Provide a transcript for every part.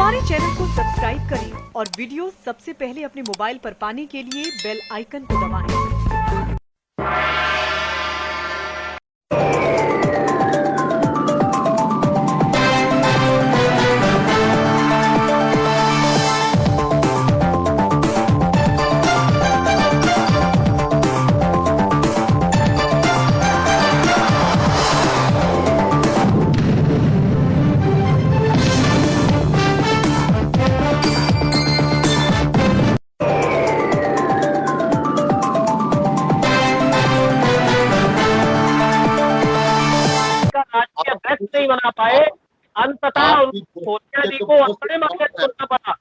हमारे चैनल को सब्सक्राइब करें और वीडियो सबसे पहले अपने मोबाइल पर पाने के लिए बेल आइकन को दबाएं। राष्ट्रीय अध्यक्ष नहीं बना पाए, अंततः सोनिया जी को अपने मार्ग चुनना पड़ा।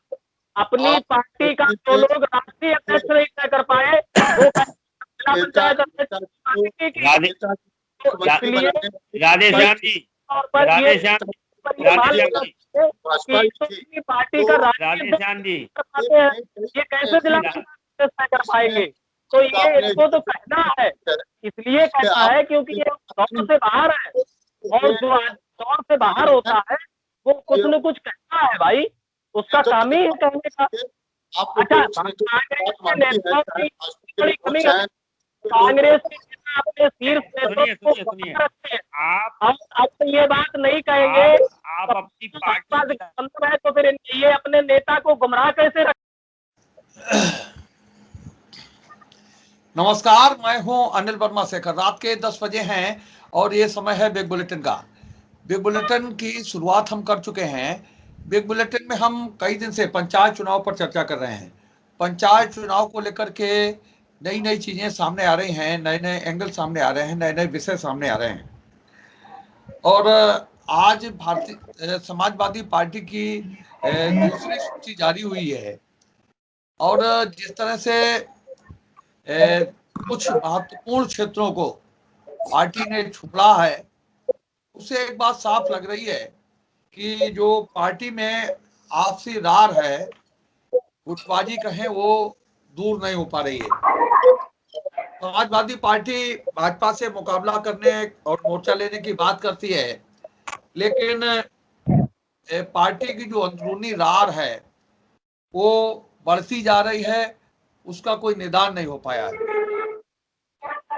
अपनी पार्टी का जो लोग राष्ट्रीय अध्यक्ष नहीं तय कर पाए, वो जिला पंचायत अध्यक्ष राधेश्याम जी, राधेश्याम पार्टी का राधेश्याम जी, ये कैसे जिला तय कर पाएंगे? तो ये इसको तो कहना है, इसलिए कहना है क्योंकि ये दौर से बाहर है, और जो दौर से बाहर होता है वो कुछ न कुछ कहता है भाई, उसका काम ही है कहने का। अच्छा, कांग्रेस के नेताओं की बड़ी कमी है, कांग्रेस के नेता अपने शीर्ष नेताओं को रखते हैं। आप तो ये बात नहीं कहेंगे, आप अपनी पार्टी है तो फिर ये अपने नेता को गुमराह कैसे रख। नमस्कार, मैं हूं अनिल वर्मा शेखर। रात के 10 बजे हैं और ये समय है बिग बुलेटिन का। बिग बुलेटिन की शुरुआत हम कर चुके हैं। बिग बुलेटिन में हम कई दिन से पंचायत चुनाव पर चर्चा कर रहे हैं। पंचायत चुनाव को लेकर के नई नई चीजें सामने आ रही हैं, नए नए एंगल सामने आ रहे हैं, नए नए विषय सामने आ रहे हैं। और आज भारतीय समाजवादी पार्टी की दूसरी सूची जारी हुई है, और जिस तरह से कुछ महत्वपूर्ण क्षेत्रों को पार्टी ने छुड़ा है, उससे एक बात साफ लग रही है कि जो पार्टी में आपसी रार है, गुटबाजी कहें, वो दूर नहीं हो पा रही है। समाजवादी पार्टी भाजपा से मुकाबला करने और मोर्चा लेने की बात करती है, लेकिन पार्टी की जो अंदरूनी रार है वो बढ़ती जा रही है, उसका कोई निदान नहीं हो पाया है।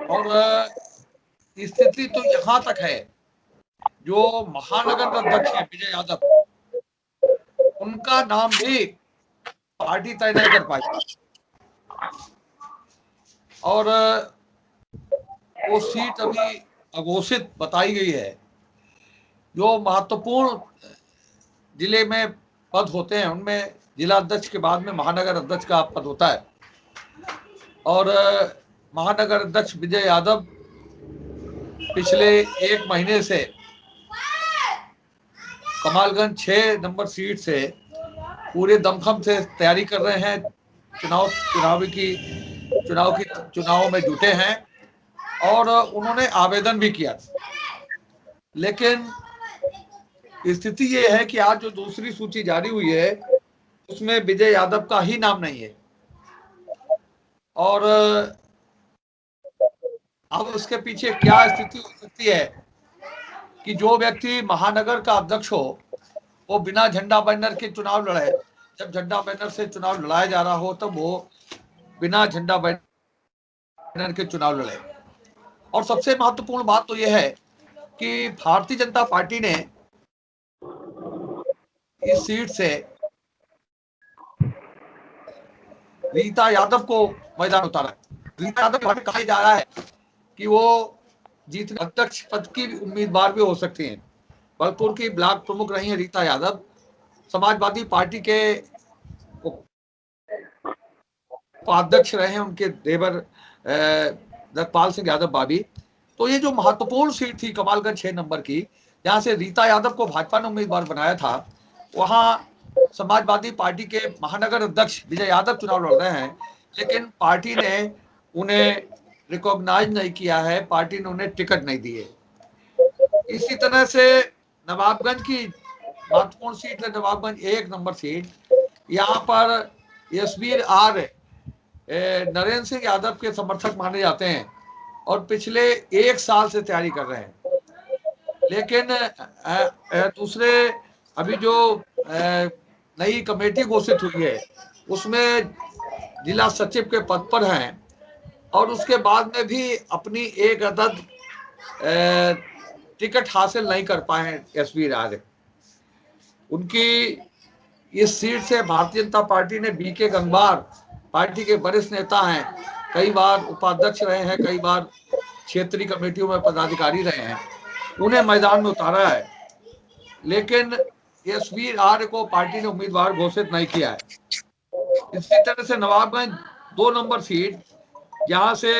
और स्थिति तो यहां तक है, जो महानगर अध्यक्ष है विजय यादव, उनका नाम भी पार्टी तय नहीं कर पाई, और वो सीट अभी अघोषित बताई गई है। जो महत्वपूर्ण जिले में पद होते हैं उनमें जिला अध्यक्ष के बाद में महानगर अध्यक्ष का पद होता है, और महानगर अध्यक्ष विजय यादव पिछले एक महीने से कमालगंज 6 नंबर सीट से पूरे दमखम से तैयारी कर रहे हैं, चुनाव में जुटे हैं, और उन्होंने आवेदन भी किया। लेकिन स्थिति ये है कि आज जो दूसरी सूची जारी हुई है उसमें विजय यादव का ही नाम नहीं है, और अब उसके पीछे क्या स्थिति हो सकती है कि जो व्यक्ति महानगर का अध्यक्ष हो वो बिना झंडा बैनर के चुनाव लड़े। जब झंडा बैनर से चुनाव लड़ाया जा रहा हो तब वो बिना झंडा बैनर के चुनाव लड़े। और सबसे महत्वपूर्ण बात तो यह है कि भारतीय जनता पार्टी ने इस सीट से रीता यादव को मैदान उतारा। रीता यादव के बारे में कहा जा रहा है कि वो जीतने अध्यक्ष पद की उम्मीदवार भी हो सकती हैं। बलपुर की ब्लॉक प्रमुख रही हैं रीता यादव, समाजवादी पार्टी के उपाध्यक्ष रहे हैं उनके देवर जगपाल सिंह यादव भाभी। तो ये जो महत्वपूर्ण सीट थी कमालगंज 6 नंबर की, जहां से रीता यादव को भाजपा ने उम्मीदवार बनाया था, वहां समाजवादी पार्टी के महानगर अध्यक्ष विजय यादव चुनाव लड़ रहे हैं, लेकिन पार्टी ने उन्हें रिकॉग्नाइज नहीं किया है, पार्टी ने उन्हें टिकट नहीं दी है। इसी तरह से नवाबगंज की महत्वपूर्ण सीट है, नवाबगंज 1 नंबर सीट, यहाँ पर यशवीर आर्य नरेंद्र सिंह यादव के समर्थक माने जाते हैं और पिछले 1 साल से तैयारी कर रहे हैं। लेकिन दूसरे अभी जो नई कमेटी घोषित हुई है, उसमें जिला सचिव के पद पर हैं और उसके बाद में भी अपनी एक अदद टिकट हासिल नहीं कर पाए हैं एसवी राय। उनकी इस सीट से भारतीय जनता पार्टी ने बीके गंगवार, पार्टी के वरिष्ठ नेता हैं, कई बार उपाध्यक्ष रहे हैं, कई बार क्षेत्रीय कमेटियों में पदाधिकारी रहे हैं, उन्हें मैदान में उतारा है, लेकिन एसवी आर्य को पार्टी ने उम्मीदवार घोषित नहीं किया है। इसी तरह से नवाबगंज 2 नंबर सीट, जहां से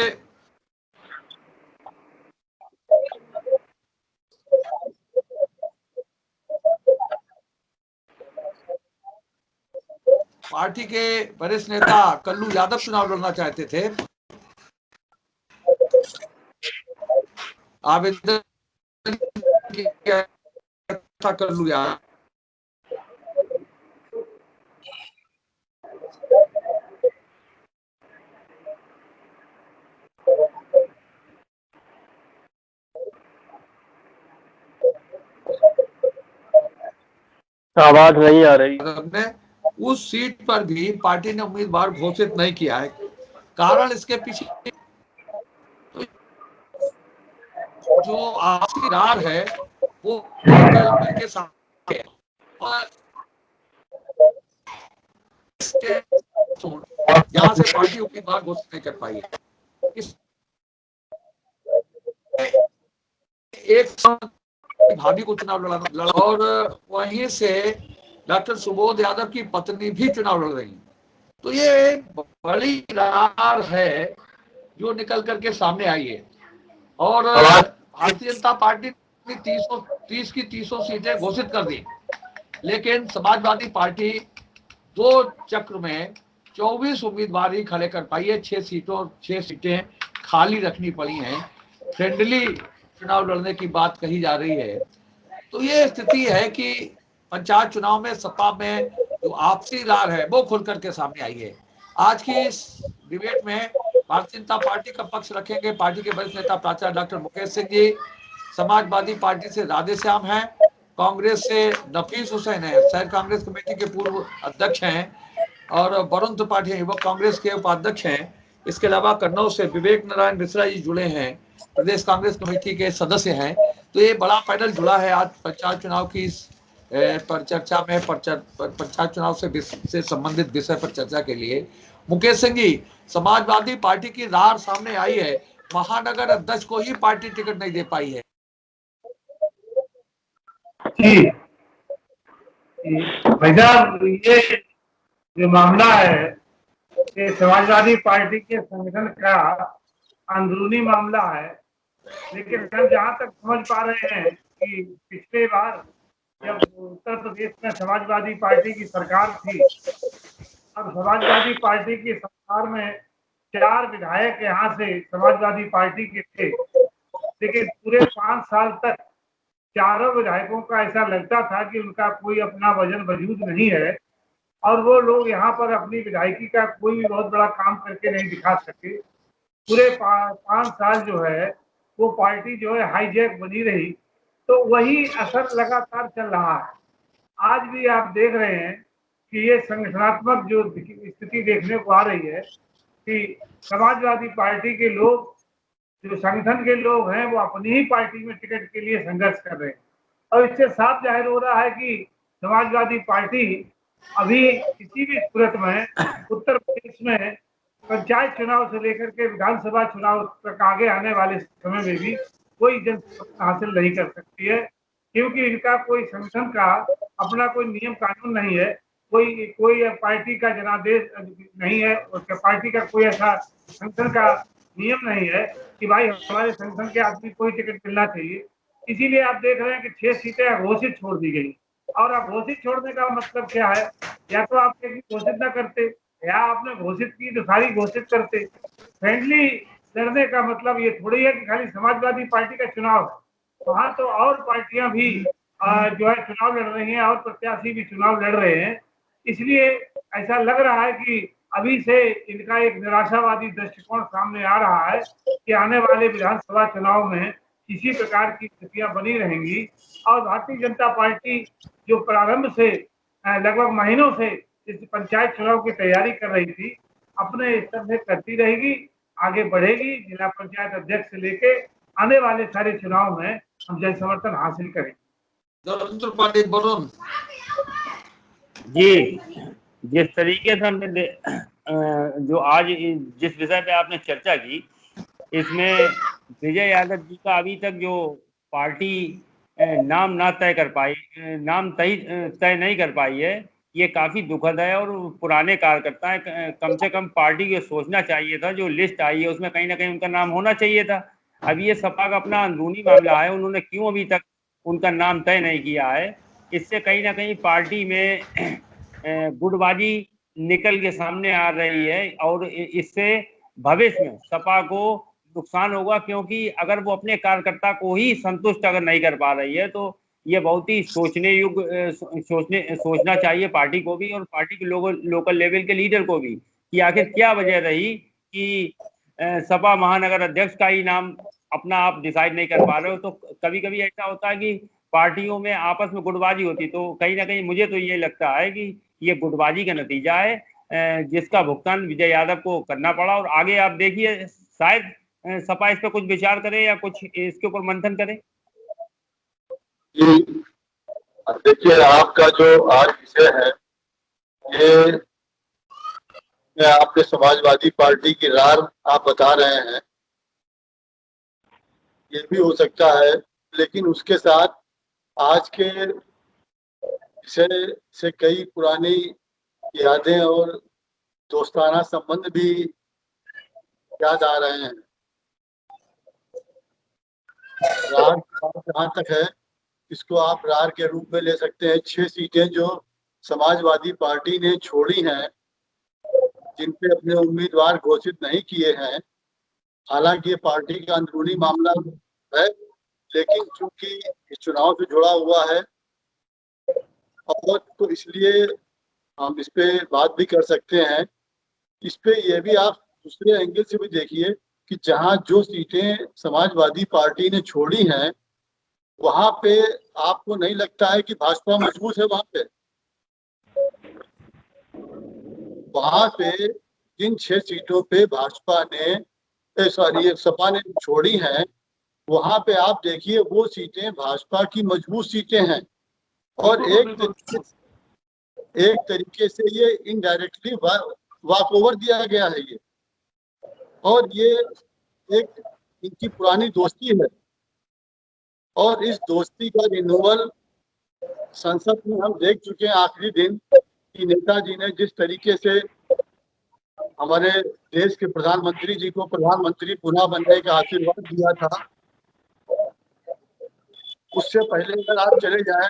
पार्टी के वरिष्ठ नेता कल्लू यादव चुनाव लड़ना चाहते थे, आवेदन किया था कल्लू यादव। आवाज नहीं आ रही। ने उस सीट पर भी पार्टी ने उम्मीदवार घोषित नहीं किया है। कारण इसके पीछे जो आपसी रार है वो निकल के सामने, और यहाँ से पार्टी उम्मीदवार घोषित नहीं कर पाई है। एक भाभी को चुनाव लड़ा और वहीं से डॉक्टर सुबोध यादव की पत्नी भी चुनाव लड़ रही है। तो ये बड़ी रार है जो निकल करके सामने आई है। और भारतीय जनता पार्टी ने 30 की 30 सीटें घोषित कर दी, लेकिन समाजवादी पार्टी 2 चक्र में 24 उम्मीदवार ही खड़े कर पाई है। 6 सीटें खाली रखनी पड़ी हैं। फ्रेंडली चुनाव लड़ने की बात कही जा रही है। तो ये स्थिति है कि पंचायत चुनाव में सपा में जो आपसी रार है वो खुल करके सामने आई है। आज की इस डिबेट में भारतीय जनता पार्टी का पक्ष रखेंगे पार्टी के वरिष्ठ नेता प्राचार्य डॉक्टर मुकेश सिंह जी, समाजवादी पार्टी से राधेश्याम हैं, कांग्रेस से नफीस हुसैन है, शहर कांग्रेस कमेटी के पूर्व अध्यक्ष हैं, और वरुण त्रिपाठी युवक कांग्रेस के उपाध्यक्ष हैं। इसके अलावा कन्नौज से विवेक नारायण मिश्रा जी जुड़े हैं, प्रदेश कांग्रेस कमेटी के सदस्य हैं। तो ये बड़ा पैनल जुड़ा है आज पंचायत चुनाव की पर चर्चा में, पंचायत चुनाव से संबंधित विषय पर चर्चा के लिए। मुकेश सिंह जी, समाजवादी पार्टी की रार सामने आई है, महानगर अध्यक्ष को ही पार्टी टिकट नहीं दे पाई है। भाई साहब, ये जो मामला है ये समाजवादी पार्टी के संगठन का अंदरूनी मामला है, लेकिन हम जहां तक समझ पा रहे हैं कि पिछले बार जब उत्तर प्रदेश में समाजवादी पार्टी की सरकार थी, अब समाजवादी पार्टी की सरकार में 4 विधायक यहाँ से समाजवादी पार्टी के थे, लेकिन पूरे 5 साल तक चारों विधायकों का ऐसा लगता था कि उनका कोई अपना वजन वजूद नहीं है और वो लोग यहाँ पर अपनी विधायकी का कोई भी बहुत बड़ा काम करके नहीं दिखा सके। पूरे 5 साल जो है वो पार्टी जो है हाईजैक बनी रही, तो वही असर लगातार चल रहा है। आज भी आप देख रहे हैं कि ये संगठनात्मक जो स्थिति देखने को आ रही है कि समाजवादी पार्टी के लोग, जो संगठन के लोग हैं, वो अपनी ही पार्टी में टिकट के लिए संघर्ष कर रहे हैं। और इससे साफ जाहिर हो रहा है कि समाजवादी पार्टी अभी किसी भी सूरत में उत्तर प्रदेश में पंचायत चुनाव से लेकर के विधानसभा चुनाव तक आगे आने वाले समय में भी कोई जन हासिल नहीं कर सकती है, क्योंकि इनका कोई संगठन का अपना कोई नियम कानून नहीं है, कोई पार्टी का जनादेश नहीं है, पार्टी का कोई ऐसा संगठन का नियम नहीं है कि भाई हमारे संगठन के आदमी कोई टिकट मिलना चाहिए। इसीलिए आप देख रहे हैं कि 6 सीटें अघोषित छोड़ दी गई। और अघोषित छोड़ने का मतलब क्या है? या तो आप घोषित ना करते, या आपने घोषित की तो सारी घोषित करते। फ्रेंडली लड़ने का मतलब ये थोड़ी है कि खाली समाजवादी पार्टी का चुनाव है, वहां तो और पार्टियां भी जो है चुनाव लड़ रही हैं और प्रत्याशी भी चुनाव लड़ रहे हैं। इसलिए ऐसा लग रहा है कि अभी से इनका एक निराशावादी दृष्टिकोण सामने आ रहा है कि आने वाले विधानसभा चुनाव में किसी प्रकार की स्थितियां बनी रहेंगी और भारतीय जनता पार्टी जो प्रारंभ से लगभग महीनों से इस पंचायत चुनाव की तैयारी कर रही थी, अपने स्तर से करती रहेगी, आगे बढ़ेगी। जिला पंचायत अध्यक्ष से लेके आने वाले सारे चुनाव में हम जन समर्थन हासिल करेंगे। नरेंद्र पांडे बोलो। जी, जिस तरीके से हमने जो आज जिस विषय पे आपने चर्चा की, इसमें विजय यादव जी का अभी तक जो पार्टी नाम ना तय कर पाई, नाम तय नहीं कर पाई है, ये काफी दुखद है। और पुराने कार्यकर्ता है, कम से कम पार्टी को सोचना चाहिए था, जो लिस्ट आई है उसमें कहीं ना कहीं उनका नाम होना चाहिए था। अब ये सपा का अपना अंदरूनी मामला है, उन्होंने क्यों अभी तक उनका नाम तय नहीं किया है। इससे कहीं ना कहीं पार्टी में गुटबाजी निकल के सामने आ रही है, और इससे भविष्य में सपा को नुकसान होगा, क्योंकि अगर वो अपने कार्यकर्ता को ही संतुष्ट अगर नहीं कर पा रही है, तो ये बहुत ही सोचना चाहिए पार्टी को भी, और पार्टी के लोकल लेवल के लीडर को भी, कि आखिर क्या वजह रही कि सपा महानगर अध्यक्ष का ही नाम अपना आप डिसाइड नहीं कर पा रहे हो। तो कभी कभी ऐसा होता है कि पार्टियों में आपस में गुटबाजी होती, तो कहीं ना कहीं मुझे तो ये लगता है कि ये गुटबाजी का नतीजा है, जिसका भुगतान विजय यादव को करना पड़ा। और आगे आप देखिए, शायद सपा इस पे कुछ विचार करे या कुछ इसके ऊपर मंथन करे। जी देखिए, आपका जो आज विषय है, ये मैं आपके समाजवादी पार्टी की रार आप बता रहे हैं, ये भी हो सकता है, लेकिन उसके साथ आज के विषय से कई पुरानी यादें और दोस्ताना संबंध भी याद आ रहे हैं। रार जहाँ तक है, इसको आप रार के रूप में ले सकते हैं। 6 सीटें जो समाजवादी पार्टी ने छोड़ी हैं, जिन पे अपने उम्मीदवार घोषित नहीं किए हैं, हालांकि ये पार्टी का अंदरूनी मामला है, लेकिन चूंकि इस चुनाव से जुड़ा हुआ है और तो इसलिए हम इस पे बात भी कर सकते हैं। इस पे ये भी आप दूसरे एंगल से भी देखिए कि जहां जो सीटें समाजवादी पार्टी ने छोड़ी हैं, वहां पे आपको नहीं लगता है कि भाजपा मजबूत है। वहां पे जिन 6 सीटों पे भाजपा ने सपा ने छोड़ी हैं, वहां पे आप देखिए वो सीटें भाजपा की मजबूत सीटें हैं, और एक तरीके से ये इनडायरेक्टली वॉक ओवर दिया गया है ये, और ये एक इनकी पुरानी दोस्ती है, और इस दोस्ती का रिन्यूअल संसद में हम देख चुके हैं आखिरी दिन कि नेताजी ने जिस तरीके से हमारे देश के प्रधानमंत्री जी को प्रधानमंत्री पुनः बनने का आशीर्वाद दिया था। उससे पहले अगर आप चले जाएं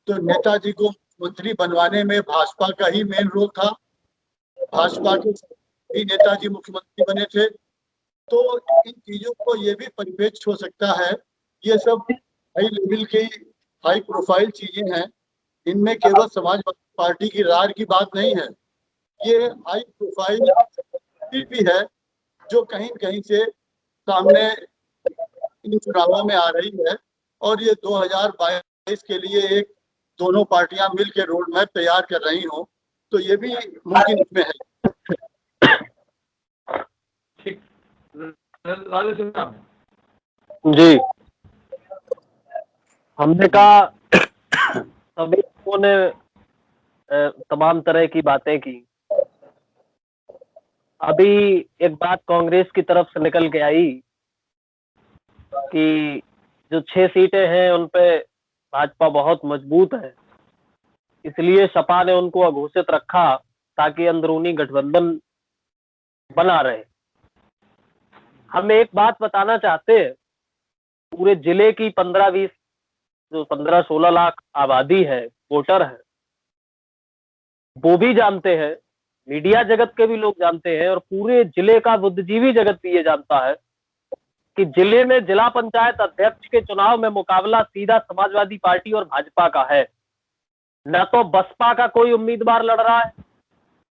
तो नेताजी को मंत्री बनवाने में भाजपा का ही मेन रोल था। भाजपा के भी नेताजी मुख्यमंत्री बने थे। तो इन चीजों को ये भी परिप्रेक्ष्य हो सकता है, ये सब हाई लेवल की हाई प्रोफाइल चीजें हैं, इनमें केवल समाजवादी पार्टी की रार की बात नहीं है, ये हाई प्रोफाइल भी है जो कहीं कहीं से सामने इन चुनावों में आ रही है, और ये 2022 के लिए एक दोनों पार्टियां मिलकर रोड मैप तैयार कर रही हो, तो ये भी मुमकिन इसमें है। जी, हमने कहा सभी लोगों ने तमाम तरह की बातें की। अभी एक बात कांग्रेस की तरफ से निकल के आई कि जो 6 सीटें हैं उन पे भाजपा बहुत मजबूत है, इसलिए सपा ने उनको अघोषित रखा ताकि अंदरूनी गठबंधन बना रहे। हम एक बात बताना चाहते हैं, पूरे जिले की 15-20 जो 15-16 लाख आबादी है, वोटर है, वो भी जानते हैं, मीडिया जगत के भी लोग जानते हैं, और पूरे जिले का बुद्धिजीवी जगत भी ये जानता है कि जिले में जिला पंचायत अध्यक्ष के चुनाव में मुकाबला सीधा समाजवादी पार्टी और भाजपा का है। न तो बसपा का कोई उम्मीदवार लड़ रहा है,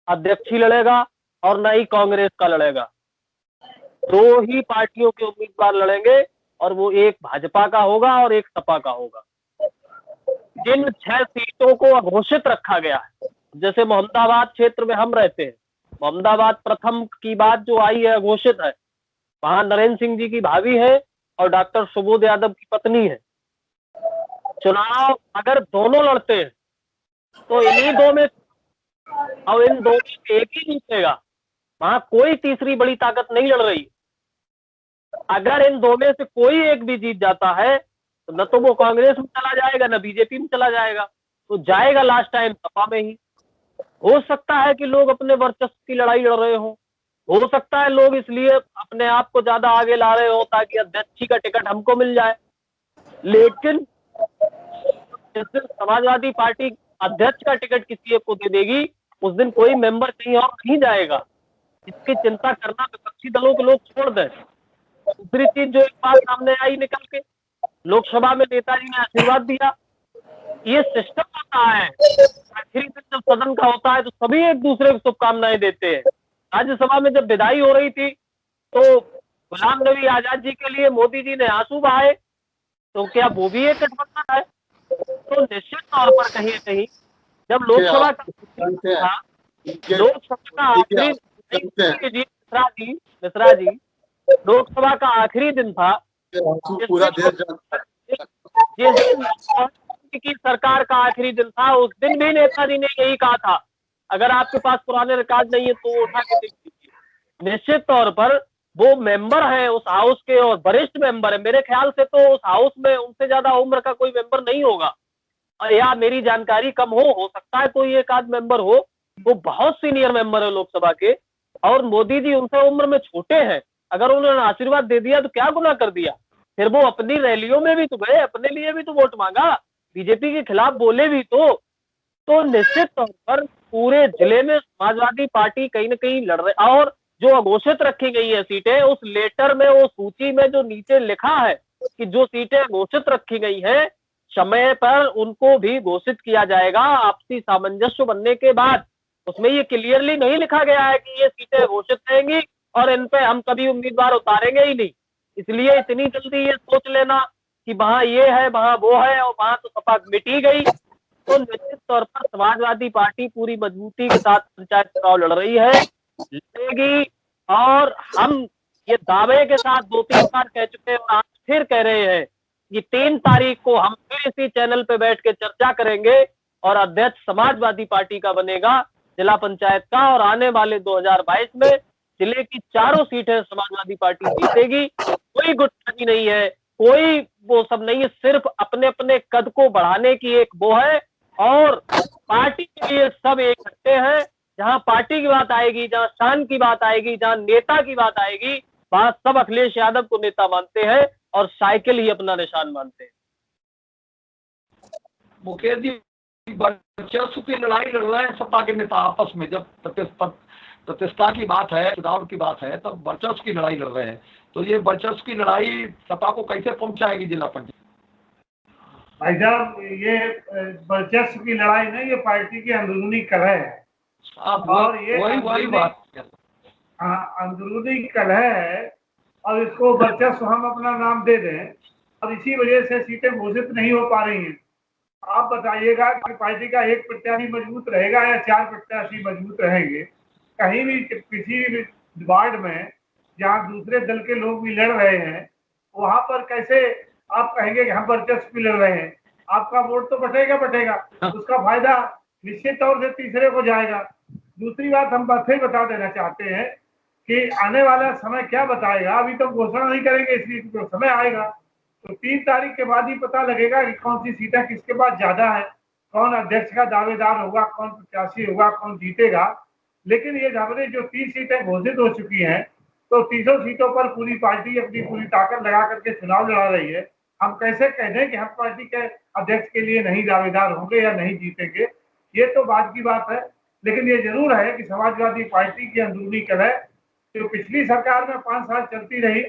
अध्यक्ष ही लड़ेगा, और न ही कांग्रेस का लड़ेगा। 2 ही पार्टियों के उम्मीदवार लड़ेंगे, और वो एक भाजपा का होगा और एक सपा का होगा। जिन 6 सीटों को अघोषित रखा गया है, जैसे मोहम्मदाबाद क्षेत्र में हम रहते हैं, मोहम्मदाबाद प्रथम की बात जो आई है अघोषित है, वहां नरेंद्र सिंह जी की भाभी है और डॉक्टर सुबोध यादव की पत्नी है। चुनाव अगर दोनों लड़ते हैं तो इन्हीं दो में, और इन दो में से एक ही जीतेगा, वहां कोई तीसरी बड़ी ताकत नहीं लड़ रही। अगर इन दो में से कोई एक भी जीत जाता है तो न तो वो कांग्रेस में चला जाएगा न बीजेपी में चला जाएगा, तो जाएगा लास्ट टाइम सपा में ही। हो सकता है कि लोग अपने वर्चस्व की लड़ाई लड़ रहे हो सकता है लोग इसलिए अपने आप को ज्यादा आगे ला रहे हो ताकि अध्यक्ष का टिकट हमको मिल जाए, लेकिन जिस दिन समाजवादी पार्टी अध्यक्ष का टिकट किसी एक को दे देगी उस दिन कोई मेंबर कहीं और नहीं जाएगा। इसकी चिंता करना विपक्षी दलों के लोग छोड़ दें। दूसरी चीज जो एक बात सामने आई निकल के, लोकसभा में नेताजी ने आशीर्वाद दिया। ये सिस्टम होता है, आखिरी दिन जब सदन का होता है तो सभी एक दूसरे को शुभकामनाएं देते हैं। राज्यसभा में जब विदाई हो रही थी तो गुलाम नबी आजाद जी के लिए मोदी जी ने आंसू बहाए, तो क्या वो भी एक गठबंधन है? तो निश्चित तौर पर कहीं न कहीं जब लोकसभा का आखिरी मिश्रा जी लोकसभा का आखिरी दिन था, पूरा देश जानता है। जिस दिन की सरकार का आखिरी दिन था, उस दिन भी नेताजी ने यही कहा था। अगर आपके पास पुराने रिकॉर्ड नहीं है तो उठा के देख लीजिए। निश्चित तौर पर वो मेंबर है उस हाउस के और वरिष्ठ मेंबर है। मेरे ख्याल से तो उस हाउस में उनसे ज्यादा उम्र का कोई मेंबर नहीं होगा, या मेरी जानकारी कम हो सकता है कोई एक आध मेंबर हो। वो बहुत सीनियर मेंबर है लोकसभा के और मोदी जी उनसे उम्र में छोटे हैं। अगर उन्होंने आशीर्वाद दे दिया तो क्या गुनाह कर दिया? फिर वो अपनी रैलियों में भी तो गए, अपने लिए भी तो वोट मांगा, बीजेपी के खिलाफ बोले भी तो निश्चित तौर पर पूरे जिले में समाजवादी पार्टी कहीं न कहीं लड़ रही। और जो अघोषित रखी गई है सीटें, उस लेटर में, उस सूची में जो नीचे लिखा है कि जो सीटें घोषित रखी गई हैं समय पर उनको भी घोषित किया जाएगा आपसी सामंजस्य बनने के बाद। उसमें ये क्लियरली नहीं लिखा गया है कि ये सीटें घोषित रहेंगी और इन पे हम कभी उम्मीदवार उतारेंगे ही नहीं। इसलिए इतनी जल्दी ये सोच लेना कि वहां ये है वहां वो है और वहां तो सपा मिट ही गई, तो निश्चित तौर पर समाजवादी पार्टी पूरी मजबूती के साथ पंचायत चुनाव लड़ रही है, लड़ेगी। और हम ये दावे के साथ 2-3 बार कह चुके हैं और आज फिर कह रहे हैं कि 3 तारीख को हम फिर इसी चैनल पे बैठ के चर्चा करेंगे और अध्यक्ष समाजवादी पार्टी का बनेगा जिला पंचायत का। और आने वाले 2022 में जिले की 4 सीटें समाजवादी पार्टी जीतेगी। कोई गुटबाजी नहीं है, कोई वो सब नहीं है, सिर्फ अपने अपने कद को बढ़ाने की एक वो है। और पार्टी के लिए सब इकट्ठे हैं। जहां पार्टी की बात आएगी, जहां शान की बात आएगी, जहां नेता की बात आएगी, वहां सब अखिलेश यादव को नेता मानते हैं और साइकिल ही अपना निशान मानते हैं। मुकेश जी, वर्चस्व की लड़ाई लड़ रहे हैं सपा के नेता आपस में। जब प्रतिष्ठा की बात है, चुनाव की बात है, तब वर्चस्व की लड़ाई लड़ रहे हैं। तो ये वर्चस्व की लड़ाई सपा को कैसे पहुंचाएगी जिला पंचायत? भाई साहब, ये वर्चस्व की लड़ाई नहीं, ये पार्टी की अंदरूनी कलह है। और ये वही बात, अंदरूनी कलह है और इसको वर्चस्व हम अपना नाम दे दें और इसी वजह से सीटें घोषित नहीं हो पा रही हैं। आप बताइएगा कि पार्टी का एक प्रत्याशी मजबूत रहेगा या 4 प्रत्याशी मजबूत रहेंगे? कहीं भी किसी भी वार्ड में जहां दूसरे दल के लोग भी लड़ रहे हैं, वहां पर कैसे आप कहेंगे कि हम वर्चस्व भी लड़ रहे हैं? आपका वोट तो बटेगा, उसका फायदा निश्चित तौर से तीसरे को जाएगा। दूसरी बात हम फिर बता देना चाहते हैं कि आने वाला समय क्या बताएगा। अभी तो घोषणा नहीं करेंगे, इसलिए तो समय आएगा तो 3 तारीख के बाद ही पता लगेगा कि कौन सी सीटें किसके पास ज्यादा है, कौन अध्यक्ष का दावेदार होगा, कौन प्रत्याशी होगा, कौन जीतेगा। लेकिन ये हमारे जो 30 सीटें घोषित हो चुकी हैं, तो 30 सीटों पर पूरी पार्टी अपनी पूरी ताकत लगा करके चुनाव लड़ा रही है। हम कैसे कह दें कि हम पार्टी के अध्यक्ष के लिए नहीं दावेदार होंगे या नहीं जीतेंगे? ये तो बात की बात है। लेकिन ये जरूर है कि समाजवादी पार्टी की अंदरूनी कलह जो पिछली सरकार में 5 साल चलती रही,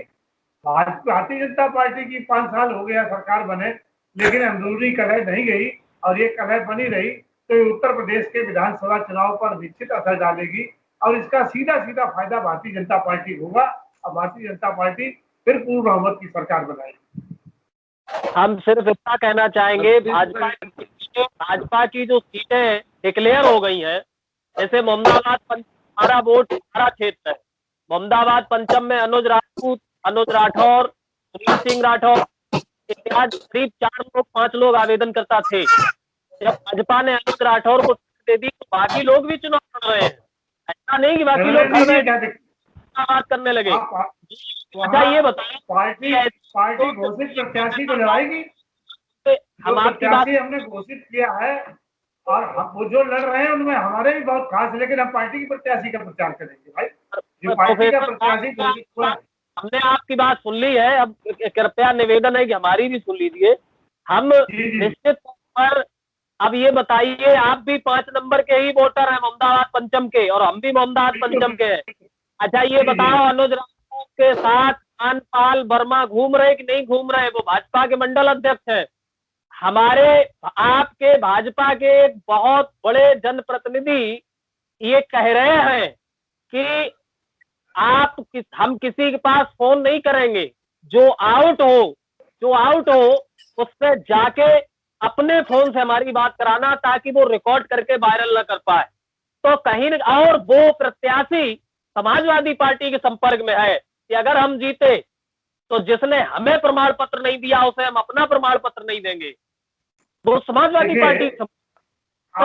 भारतीय जनता पार्टी की 5 साल हो गया सरकार बने, लेकिन अंदरूनी कलह नहीं गई और ये कलह बनी रही, तो ये उत्तर प्रदेश के विधानसभा चुनाव पर निश्चित असर डालेगी और इसका सीधा सीधा फायदा भारतीय जनता पार्टी होगा और भारतीय जनता पार्टी फिर पूर्ण बहुमत की सरकार बनाएगी। हम सिर्फ इतना कहना चाहेंगे, भाजपा भाजपा की जो सीटें डिक्लेयर हो गई हैं, जैसे मोहम्मदाबाद हमारा वोट हमारा क्षेत्र है, मोहम्मदाबाद पंचम में अनुज राजपूत, अनुज राठौर, सुनील सिंह राठौर इत्यादि करीब 4 लोग 5 लोग आवेदनकर्ता थे। जब भाजपा ने अनुज राठौर को टिकट दे दी तो बाकी लोग भी चुनाव लड़ रहे हैं। ऐसा नहीं कि बाकी लोग घर बैठे बात करने लगे। अच्छा ये बताओ, पार्टी घोषित प्रत्याशी को लड़ाएगी। हम आपकी बात हमने घोषित किया है और हम वो जो लड़ रहे हैं उनमें हमारे भी बहुत खास है, लेकिन हम पार्टी की प्रत्याशी का प्रचार करेंगे भाई। जो पार्टी का प्रत्याशी हमने आपकी बात सुन ली है। अब कृपया निवेदन है कि हमारी भी सुन लीजिए। हम निश्चित तौर पर अब ये बताइए, आप भी 5 नंबर के ही वोटर हैं मोहम्मदाबाद पंचम के, और हम भी मोहम्मदाबाद पंचम के हैं। अच्छा ये बताओ, अनुज राठौर के साथ खानपाल वर्मा घूम रहे कि नहीं घूम रहे? वो भाजपा के मंडल अध्यक्ष हैं। हमारे आपके भाजपा के एक बहुत बड़े जनप्रतिनिधि ये कह रहे हैं कि हम किसी के पास फोन नहीं करेंगे, जो आउट हो उससे जाके अपने फोन से हमारी बात कराना, ताकि वो रिकॉर्ड करके वायरल न कर पाए। तो कहीं और वो प्रत्याशी समाजवादी पार्टी के संपर्क में है कि अगर हम जीते तो जिसने हमें प्रमाण पत्र नहीं दिया उसे हम अपना प्रमाण पत्र नहीं देंगे। वो समाजवादी पार्टी तो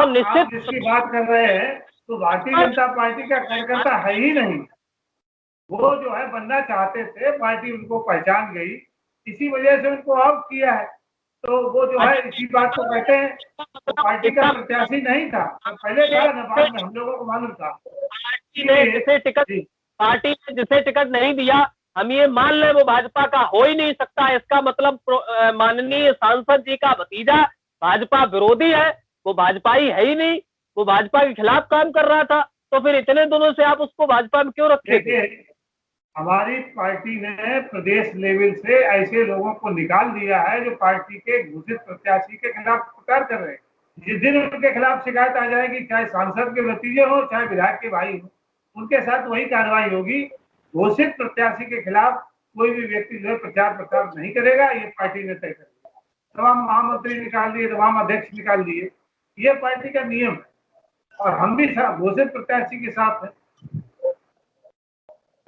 निश्चित जिसकी बात कर रहे हैं तो भारतीय जनता पार्टी का कार्यकर्ता है ही नहीं। वो जो है बनना चाहते थे, पार्टी उनको पहचान गई, इसी वजह से उनको आउट किया है। तो वो जो है इसी बात को कहते हैं, तो पार्टी का प्रत्याशी नहीं था, पहले था ना, बाद में हम लोगों को मालूम था। पार्टी ने जिसे टिकट नहीं दिया, हम ये मान लें वो भाजपा का हो ही नहीं सकता। इसका मतलब माननीय सांसद जी का भतीजा भाजपा विरोधी है, वो भाजपाई है ही नहीं, वो भाजपा के खिलाफ काम कर रहा था। तो फिर इतने दिनों से आप उसको भाजपा में क्यों रखे थे? हमारी पार्टी ने प्रदेश लेवल से ऐसे लोगों को निकाल दिया है जो पार्टी के घोषित प्रत्याशी के खिलाफ प्रचार कर रहे हैं। जिस दिन उनके खिलाफ शिकायत आ जाएगी, चाहे सांसद के भतीजे हो चाहे विधायक के भाई हो, उनके साथ वही कार्रवाई होगी। घोषित प्रत्याशी के खिलाफ कोई भी व्यक्ति जो है प्रचार प्रसार नहीं करेगा, ये पार्टी ने तय कर दिया। तमाम महामंत्री निकाल दिए, तमाम अध्यक्ष निकाल दिए, ये पार्टी का नियम है और हम भी घोषित प्रत्याशी के साथ हैं।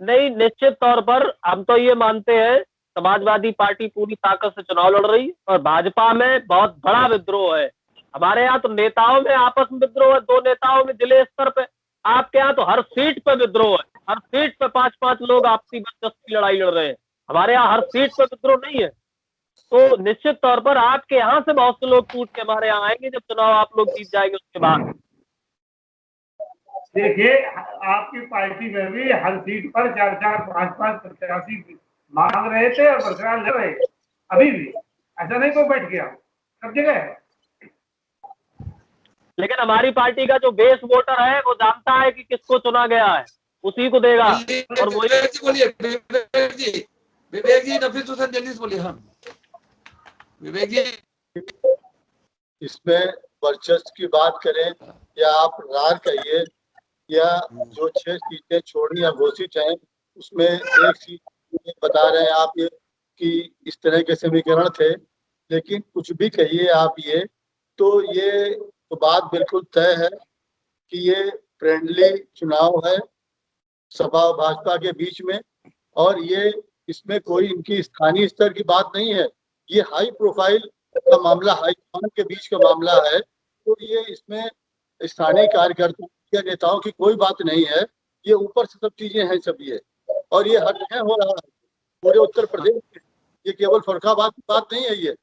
नहीं, निश्चित तौर पर हम तो ये मानते हैं समाजवादी पार्टी पूरी ताकत से चुनाव लड़ रही है और भाजपा में बहुत बड़ा विद्रोह है। हमारे यहाँ तो नेताओं में आपस में विद्रोह है, 2 नेताओं में जिले स्तर पे। आपके यहाँ तो हर सीट पे विद्रोह है, हर सीट पे 5-5 लोग आपसी वर्चस्व लड़ाई लड़ रहे हैं। हमारे यहाँ हर सीट पे विद्रोह नहीं है। तो निश्चित तौर पर आपके यहाँ से बहुत से लोग टूट के हमारे यहाँ आएंगे जब चुनाव आप लोग जीत जाएंगे उसके बाद। देखिए, आपकी पार्टी में भी हर सीट पर 4-4, 5-5 प्रत्याशी मांग रहे थे और बरकरार लड़ रहे, अभी भी ऐसा नहीं कोई बैठ गया, सब जगह है। लेकिन हमारी पार्टी का जो बेस वोटर है वो जानता है कि किसको चुना गया है, उसी को देगा। और वो विवेक जी नफीस हुसैन जल्दी से बोलिए। हाँ विवेक जी, इसमें वर्चस्व की बात करें या आप रार कहिए, या जो 6 सीटें छोड़ी या घोषित हैं उसमें 1 सीट बता रहे हैं आप ये कि इस तरह के समीकरण थे, लेकिन कुछ भी कहिए आप ये तो बात बिल्कुल तय है कि ये फ्रेंडली चुनाव है सपा और भाजपा के बीच में, और ये इसमें कोई इनकी स्थानीय स्तर की बात नहीं है। ये हाई प्रोफाइल का मामला, हाईकमान के बीच का मामला है। तो ये इसमें स्थानीय कार्यकर्ताओं या नेताओं की कोई बात नहीं है, ये ऊपर से सब चीजें हैं सब ये, और ये हर जगह हो रहा है पूरे उत्तर प्रदेश में। ये केवल फर्रुखाबाद की बात नहीं है ये।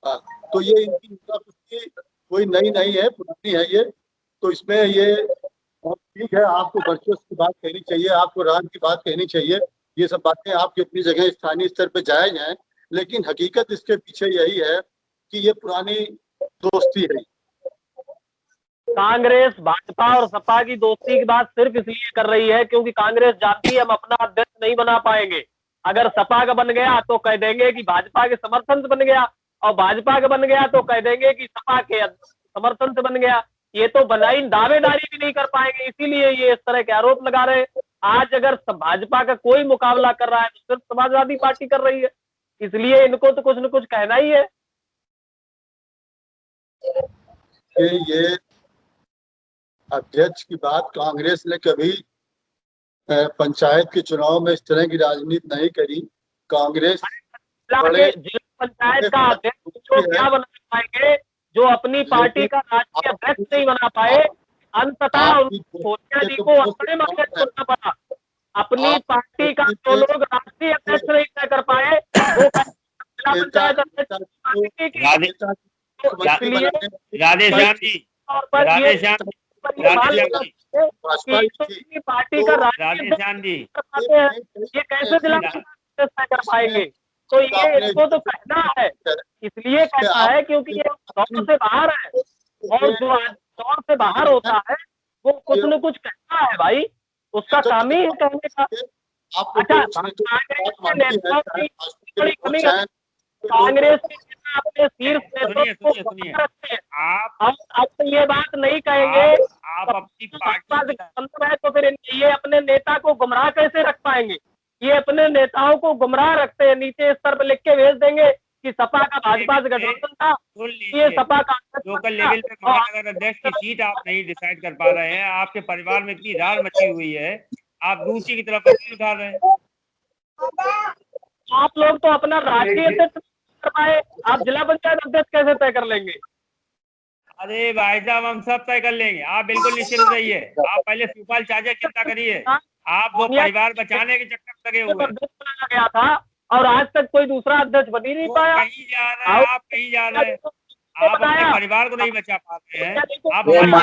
तो ये इनकी कोई नई नहीं है, पुरानी है ये। तो इसमें ये ठीक है, आपको वर्चस्व की बात कहनी चाहिए, आपको राज की बात कहनी चाहिए, ये सब बातें आपकी अपनी जगह स्थानीय स्तर पे जायज हैं, लेकिन हकीकत इसके पीछे यही है कि ये पुरानी दोस्ती है। कांग्रेस भाजपा और सपा की दोस्ती की बात सिर्फ इसलिए कर रही है क्योंकि कांग्रेस जानती है हम अपना अध्यक्ष नहीं बना पाएंगे। अगर सपा का बन गया तो कह देंगे कि भाजपा के समर्थन से बन गया, और भाजपा का बन गया तो कह देंगे कि सपा के समर्थन से बन गया। ये तो बनाई दावेदारी भी नहीं कर पाएंगे, इसीलिए ये इस तरह के आरोप लगा रहे हैं। आज अगर भाजपा का कोई मुकाबला कर रहा है तो सिर्फ समाजवादी पार्टी कर रही है, इसलिए इनको तो कुछ न कुछ कहना ही है। कि ये अध्यक्ष की बात, कांग्रेस ने कभी पंचायत के चुनाव में इस तरह की राजनीति नहीं करी। कांग्रेस जिला पंचायत का अध्यक्ष जो क्या बना पाएंगे, जो अपनी पार्टी का राष्ट्रीय अध्यक्ष नहीं बना पाए, अंततः सोनिया जी को अपने मकसद छोड़ना पड़ा। अपनी पार्टी का जो लोग राष्ट्रीय अध्यक्ष नहीं तय कर पाए, वो जिला पंचायत अध्यक्ष राधेश्याम जी, राधेश्याम पार्टी का राधेश्याम जी, ये कैसे जिला तय कर पाएंगे? तो ये इसको तो कहना है, इसलिए कहना है क्योंकि ये दौर से बाहर है, और जो दौर से बाहर होता है वो कुछ न कुछ कहता है भाई, उसका काम ही है कहने का। कांग्रेस के अपने शीर्ष आप ये बात नहीं कहेंगे, आप अपनी पार्टी है तो फिर ये अपने नेता को गुमराह कैसे रख पाएंगे? ये अपने नेताओं को गुमराह रखते हैं, नीचे स्तर पर लिख के भेज देंगे कि सपा का भाजपा से गठबंधन था, ये सपा का लोकल लेवल पे महानगर अध्यक्ष की सीट आप नहीं डिसाइड कर पा रहे हैं। आपके परिवार में इतनी रार मची हुई है, आप दूसरी की तरफ उठा रहे हैं। आप लोग तो अपना राष्ट्रीय अध्यक्ष कर पाए, आप जिला पंचायत अध्यक्ष कैसे तय कर लेंगे? अरे भाई साहब, हम सब तय कर लेंगे, आप बिल्कुल निश्चिंत रहिए। आप पहले शिवपाल चाचा चिंता करिए, आप वो परिवार बचाने के चक्कर में लगे हुए बनाया गया था और आज तक कोई दूसरा अध्यक्ष बन ही नहीं पाया। कहीं जा रहे हैं, आप कहीं जा रहे हैं, आप अपने परिवार को नहीं बचा पा रहे हैं। आप हम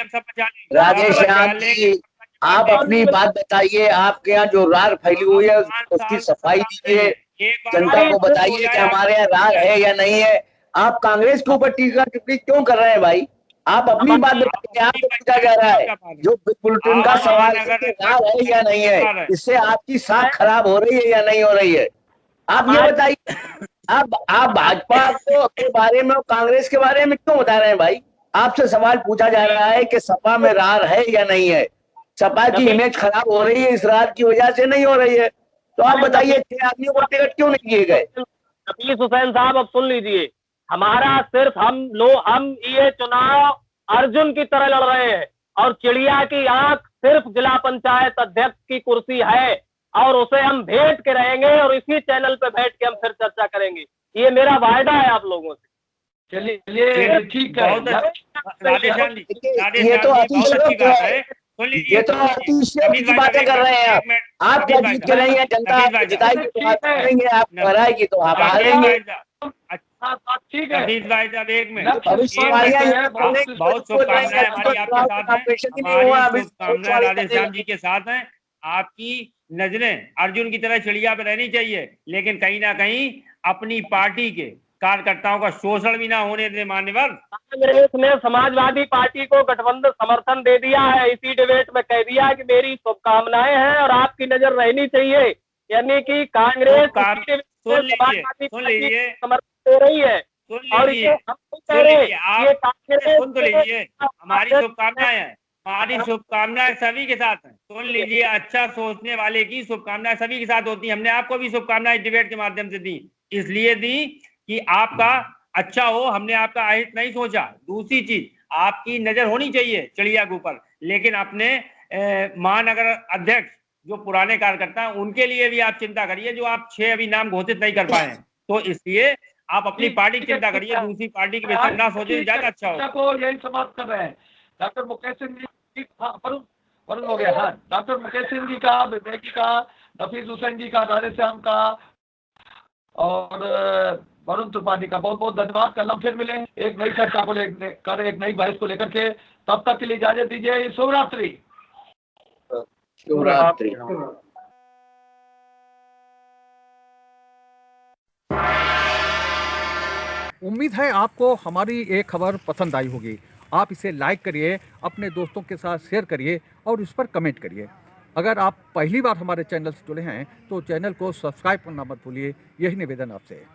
सब बचा लेंगे। राधेश्याम जी, आप अपनी बात बताइए, आपके यहाँ जो रार फैली हुई है उसकी सफाई दीजिए, जनता को बताइए कि हमारे यहाँ रार है या नहीं है। आप कांग्रेस के ऊपर टीका टिप्पणी क्यों कर रहे हैं भाई? आप अपनी बात बताइए, आपको पूछा जा रहा है जो बुलेटिन का सवाल रार है या नहीं है, इससे आपकी साख खराब हो रही है या नहीं हो रही है, आप ये बताइए। आप भाजपा के बारे में और कांग्रेस के बारे में क्यों बता रहे हैं भाई? आपसे सवाल पूछा जा रहा है कि सपा में रार है या नहीं है। सपा की इमेज खराब हो रही है, इस रार की वजह से नहीं हो रही है, तो आप बताइए 6 आदमियों को टिकट क्यों नहीं दिए गए? नफीस हुसैन साहब, अब सुन लीजिए, हमारा सिर्फ हम ये चुनाव अर्जुन की तरह लड़ रहे हैं और चिड़िया की आंख सिर्फ जिला पंचायत अध्यक्ष की कुर्सी है, और उसे हम भेंट के रहेंगे और इसी चैनल पे बैठ के हम फिर चर्चा करेंगे। ये मेरा वायदा है आप लोगों से। चलिए ठीक है, ये तो अतिशयोक्ति की बातें कर रहे हैं आप क्या जीत के नहीं है, जनता जिताएगी तो आप करेंगे, आप हराएगी तो आप हारेंगे। ठीक है भाई साहब, एक मिनट, बहुत शुभकामनाएं हमारी आपके साथ हैं, हमारी शुभकामनाएं राधेश्याम जी के साथ हैं। आपकी नजरें अर्जुन की तरह चिड़िया पे रहनी चाहिए, लेकिन कहीं ना कहीं अपनी पार्टी के कार्यकर्ताओं का शोषण भी ना होने दे। मान्यवर, कांग्रेस ने समाजवादी पार्टी को गठबंधन समर्थन दे दिया है, इसी डिबेट में कह दिया कि मेरी शुभकामनाएं हैं और आपकी नजर रहनी चाहिए, यानी कि कांग्रेस सुन लीजिए समर्थन दे रही है। और ये सुन तो लीजिए, हमारी शुभकामनाएं हैं, हमारी शुभकामनाएं सभी के साथ हैं। सुन लीजिए, अच्छा सोचने वाले की शुभकामनाएं सभी के साथ होती हैं। हमने आपको भी शुभकामनाएं डिबेट के माध्यम से दी, इसलिए दी कि आपका अच्छा हो, हमने आपका अहित नहीं सोचा। दूसरी चीज, आपकी नजर होनी चाहिए चिड़िया के ऊपर, लेकिन अपने महानगर अध्यक्ष जो पुराने कार्यकर्ता हैं उनके लिए भी आप चिंता करिए, जो आप 6 अभी नाम घोषित नहीं कर पाए हैं। तो इसलिए आप अपनी पार्टी की चिंता करिए, दूसरी पार्टी के विषय ना सोचे, ज्यादा अच्छा हो। यही समाप्त कर रहे हैं। डॉक्टर मुकेश सिंह जी, वरुण हो गया, हाँ, डॉक्टर मुकेश सिंह जी का, विवेकी का, नफीस हुसैन जी का, राधेश्याम का और वरुण त्रिपाठी का बहुत बहुत धन्यवाद। कल हम फिर मिले एक नई चर्चा को लेकर, एक नई बहस को लेकर के। तब तक के लिए इजाजत दीजिए। शुभ रात्रि। उम्मीद है आपको हमारी ये खबर पसंद आई होगी। आप इसे लाइक करिए, अपने दोस्तों के साथ शेयर करिए और इस पर कमेंट करिए। अगर आप पहली बार हमारे चैनल से जुड़े हैं तो चैनल को सब्सक्राइब करना मत भूलिए। यही निवेदन आपसे है।